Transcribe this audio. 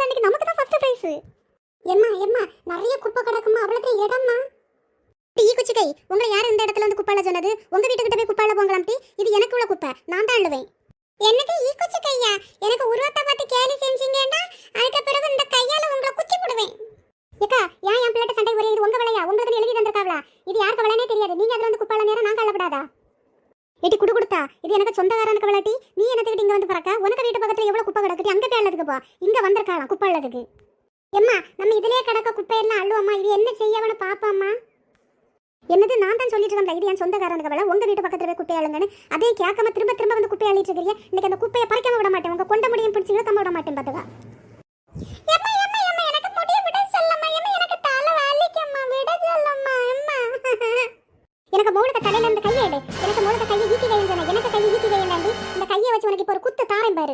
அன்னைக்கு நமக்கு தான் ஃபர்ஸ்ட் பிரைஸ். எம்மா எம்மா நிறைய குப்பை கிடக்குமா, அவ்வளவு இடம்மா. டீ குச்சிக்கை, உங்களை யார் இந்த இடத்துல வந்து குப்பால சொன்னது? உங்க வீட்டுக்கிட்ட போய் குப்பால போங்கலாம் டீ. இது எனக்கு உள்ள குப்பை, நான் தான் அள்ளுவேன். என்னது ஈ குச்சிக்கையா? எனக்கு உருவத்தை பார்த்து கேலி செஞ்சீங்கன்னா அதுக்கு பிறகு இந்த கையால உங்களை குச்சி போடுவேன். ஏக்கா ஏன் என் பிள்ளைட்ட சண்டை ஒரே? இது உங்க வேலையா? உங்களுக்கு எழுதி தந்திருக்காங்களா? இது யாருக்கு வேலைனே தெரியாது. நீங்க அதுல வந்து குப்பால நேரம் நான் கள்ளப்படாதா? ஏட்டி குடு கொடுத்தா இது எனக்கு சொந்தக்காரனுக்கு விளாட்டி நீ என்னத்துக்கிட்ட இங்க வந்து பறக்க? உனக்கு வீட்டு பக்கத்துல எவ்வளவு குப்பை கிடக்குது, அங்க போய் அள்ளதுக்கு போ. இங்க வந்திருக்கலாம் குப்பை அள்ளதுக்கு. எம்மா நம்ம இதுலயே கிடக்க குப்பையெல்லாம் அள்ளுவோம்மா. இது என்ன செய்யவனு பாப்பாம்மா. என்னது நான் தான் சொல்லிட்டு இருக்கேன், இது என் சொந்தக்காரனுக்கு வேலை, உங்க வீட்டு பக்கத்துல போய் குப்பை அள்ளுங்கன்னு. அதே கேட்காம திரும்ப திரும்ப வந்து குப்பை அள்ளிட்டு இருக்கிறீங்க. இன்னைக்கு அந்த குப்பையை பறிக்காம விட மாட்டேன், உங்க கொண்ட முடியும் பிடிச்சிங்க கம்ம விட மாட்டேன் பாத்துக்கா.